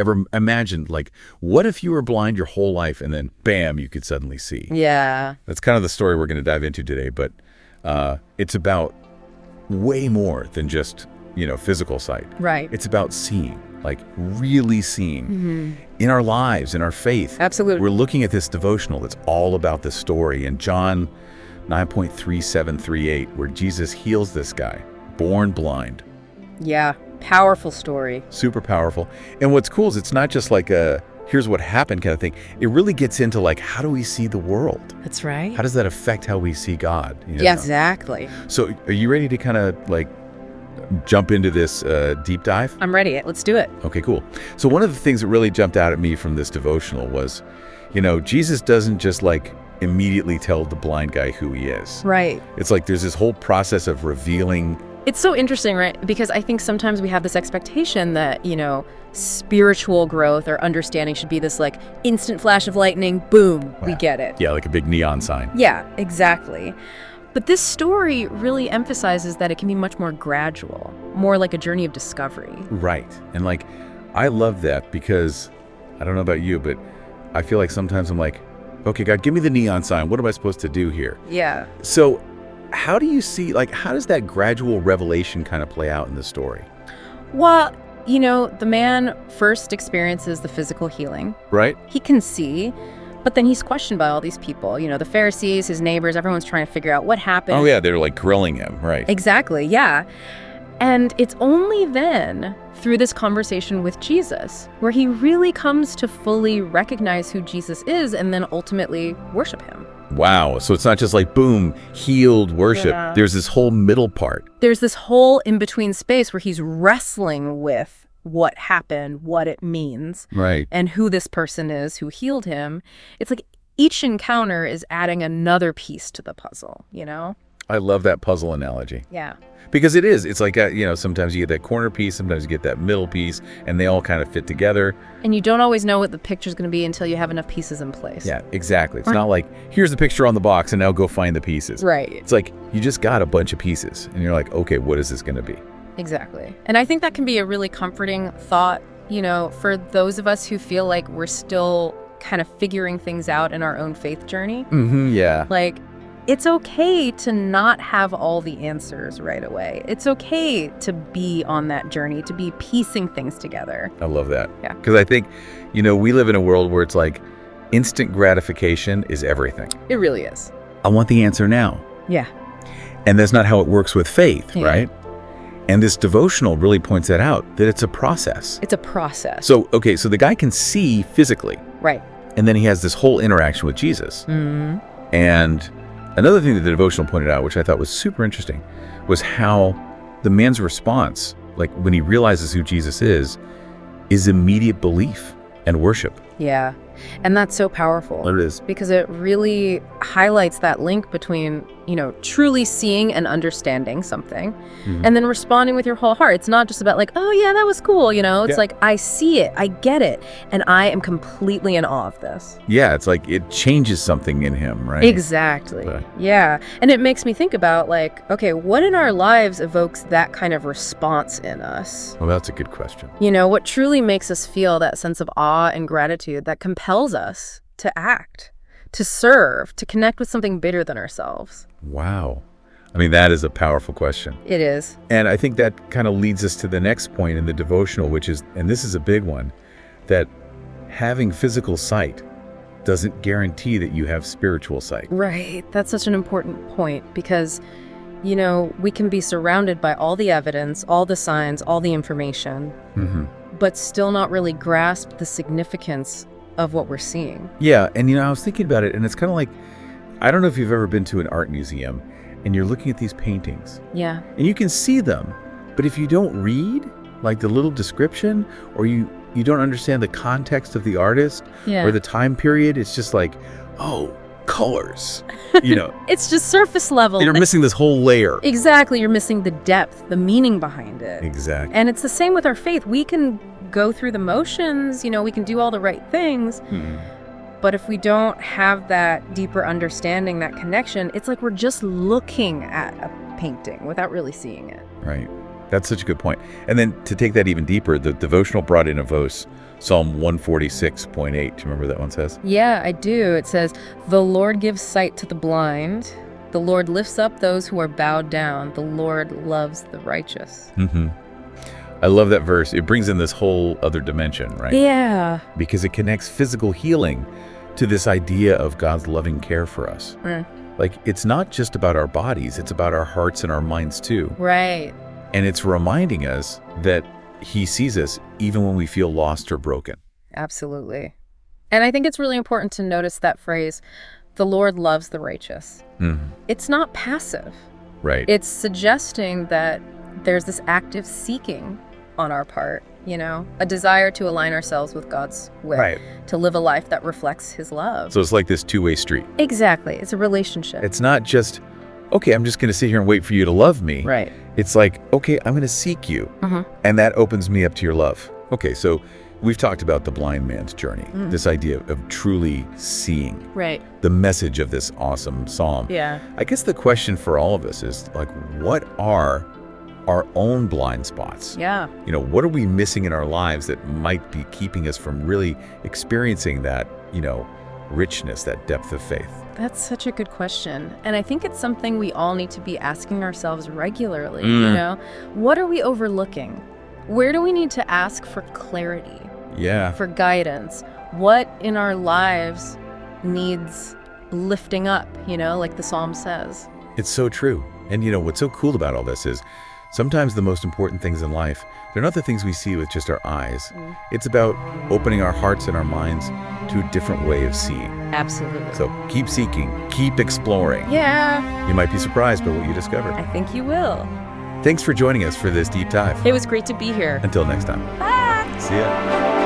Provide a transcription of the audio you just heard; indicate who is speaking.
Speaker 1: ever imagined, like, what if you were blind your whole life and then, bam, you could suddenly see?
Speaker 2: Yeah.
Speaker 1: That's kind of the story we're going to dive into today, but it's about way more than just, physical sight.
Speaker 2: Right.
Speaker 1: It's about seeing, like really seeing in our lives, in our faith.
Speaker 2: Absolutely.
Speaker 1: We're looking at this devotional that's all about this story. And John 9.3738, where Jesus heals this guy, born blind.
Speaker 2: Yeah. Powerful story.
Speaker 1: Super powerful. And what's cool is it's not just like a, here's what happened kind of thing. It really gets into like, how do we see the world?
Speaker 2: That's right.
Speaker 1: How does that affect how we see God?
Speaker 2: Yeah, exactly.
Speaker 1: So are you ready to kind of like jump into this deep dive?
Speaker 2: I'm ready. Let's do it.
Speaker 1: Okay, cool. So one of the things that really jumped out at me from this devotional was, Jesus doesn't just like immediately tell the blind guy who he is.
Speaker 2: Right.
Speaker 1: It's like there's this whole process of revealing.
Speaker 2: It's so interesting, right? Because I think sometimes we have this expectation that, spiritual growth or understanding should be this like instant flash of lightning, boom, we get it.
Speaker 1: Yeah, like a big neon sign.
Speaker 2: Yeah, exactly. But this story really emphasizes that it can be much more gradual, more like a journey of discovery.
Speaker 1: Right. And like, I love that because, I don't know about you, but I feel like sometimes I'm like, okay, God, give me the neon sign. What am I supposed to do here?
Speaker 2: Yeah.
Speaker 1: So how do you see, like, how does that gradual revelation kind of play out in the story?
Speaker 2: Well, the man first experiences the physical healing.
Speaker 1: Right.
Speaker 2: He can see, but then he's questioned by all these people, the Pharisees, his neighbors, everyone's trying to figure out what happened.
Speaker 1: Oh, yeah, they're like grilling him, right.
Speaker 2: Exactly, yeah. And it's only then, through this conversation with Jesus, where he really comes to fully recognize who Jesus is and then ultimately worship him.
Speaker 1: Wow. So it's not just like, boom, healed worship.
Speaker 2: Yeah.
Speaker 1: There's this whole middle part.
Speaker 2: There's this whole in-between space where he's wrestling with what happened, what it means,
Speaker 1: Right.
Speaker 2: and who this person is who healed him. It's like each encounter is adding another piece to the puzzle,
Speaker 1: I love that puzzle analogy.
Speaker 2: Yeah.
Speaker 1: Because it is. It's like, sometimes you get that corner piece, sometimes you get that middle piece, and they all kind of fit together.
Speaker 2: And you don't always know what the picture's going to be until you have enough pieces in place.
Speaker 1: Yeah, exactly. It's not like, here's the picture on the box, and now go find the pieces.
Speaker 2: Right.
Speaker 1: It's like, you just got a bunch of pieces, and you're like, okay, what is this going to be?
Speaker 2: Exactly. And I think that can be a really comforting thought, for those of us who feel like we're still kind of figuring things out in our own faith journey.
Speaker 1: Mm-hmm, yeah.
Speaker 2: Like, it's okay to not have all the answers right away. It's okay to be on that journey, to be piecing things together.
Speaker 1: I love that.
Speaker 2: Yeah.
Speaker 1: Because I think, we live in a world where it's like instant gratification is everything.
Speaker 2: It really is.
Speaker 1: I want the answer now.
Speaker 2: Yeah.
Speaker 1: And that's not how it works with faith,
Speaker 2: Yeah.
Speaker 1: right? And this devotional really points that out, that it's a process.
Speaker 2: It's a process.
Speaker 1: So the guy can see physically,
Speaker 2: Right.
Speaker 1: and then he has this whole interaction with Jesus.
Speaker 2: Mm-hmm.
Speaker 1: And another thing that the devotional pointed out, which I thought was super interesting, was how the man's response, like when he realizes who Jesus is immediate belief and worship.
Speaker 2: Yeah. And that's so powerful.
Speaker 1: It is.
Speaker 2: Because it really highlights that link between, truly seeing and understanding something and then responding with your whole heart. It's not just about like, oh, yeah, that was cool. It's like, I see it, I get it, and I am completely in awe of this.
Speaker 1: Yeah, it's like it changes something in him, right?
Speaker 2: Exactly. Yeah. And it makes me think about like, okay, what in our lives evokes that kind of response in us?
Speaker 1: Well, that's a good question.
Speaker 2: What truly makes us feel that sense of awe and gratitude that compels us to act, to serve, to connect with something bigger than ourselves?
Speaker 1: Wow. I mean, that is a powerful question.
Speaker 2: It is.
Speaker 1: And I think that kind of leads us to the next point in the devotional, which is, and this is a big one, that having physical sight doesn't guarantee that you have spiritual sight.
Speaker 2: Right. That's such an important point because, we can be surrounded by all the evidence, all the signs, all the information, but still not really grasp the significance of what we're seeing.
Speaker 1: Yeah. And, I was thinking about it, and it's kind of like, I don't know if you've ever been to an art museum and you're looking at these paintings.
Speaker 2: Yeah.
Speaker 1: And you can see them, but if you don't read, like the little description, or you don't understand the context of the artist or the time period, it's just like, oh, colors,
Speaker 2: It's just surface level.
Speaker 1: You're missing this whole layer.
Speaker 2: Exactly. You're missing the depth, the meaning behind it.
Speaker 1: Exactly.
Speaker 2: And it's the same with our faith. We can go through the motions, we can do all the right things. But if we don't have that deeper understanding, that connection, it's like we're just looking at a painting without really seeing it.
Speaker 1: Right. That's such a good point. And then to take that even deeper, the devotional brought in a verse, Psalm 146.8. Do you remember what that one says?
Speaker 2: Yeah, I do. It says, "The Lord gives sight to the blind. The Lord lifts up those who are bowed down. The Lord loves the righteous."
Speaker 1: Mm-hmm. I love that verse. It brings in this whole other dimension, right?
Speaker 2: Yeah.
Speaker 1: Because it connects physical healing to this idea of God's loving care for us. Like, it's not just about our bodies, it's about our hearts and our minds too.
Speaker 2: Right.
Speaker 1: And it's reminding us that he sees us even when we feel lost or broken.
Speaker 2: Absolutely. And I think it's really important to notice that phrase, "The Lord loves the righteous." It's not passive.
Speaker 1: Right.
Speaker 2: It's suggesting that there's this active seeking on our part, a desire to align ourselves with God's will,
Speaker 1: Right.
Speaker 2: to live a life that reflects his love.
Speaker 1: So it's like this two-way street.
Speaker 2: Exactly. It's a relationship.
Speaker 1: It's not just, okay, I'm just going to sit here and wait for you to love me.
Speaker 2: Right.
Speaker 1: It's like, okay, I'm going to seek you. And that opens me up to your love. Okay, so we've talked about the blind man's journey, this idea of truly seeing.
Speaker 2: Right.
Speaker 1: The message of this awesome psalm.
Speaker 2: Yeah.
Speaker 1: I guess the question for all of us is, like, what are our own blind spots?
Speaker 2: Yeah.
Speaker 1: What are we missing in our lives that might be keeping us from really experiencing that, richness, that depth of faith?
Speaker 2: That's such a good question. And I think it's something we all need to be asking ourselves regularly, What are we overlooking? Where do we need to ask for clarity?
Speaker 1: Yeah.
Speaker 2: For guidance? What in our lives needs lifting up, like the psalm says?
Speaker 1: It's so true. And what's so cool about all this is sometimes the most important things in life, they're not the things we see with just our eyes. It's about opening our hearts and our minds to a different way of seeing.
Speaker 2: Absolutely.
Speaker 1: So keep seeking, keep exploring.
Speaker 2: Yeah.
Speaker 1: You might be surprised by what you discover.
Speaker 2: I think you will.
Speaker 1: Thanks for joining us for this deep dive.
Speaker 2: It was great to be here.
Speaker 1: Until next time.
Speaker 2: Bye.
Speaker 1: See ya.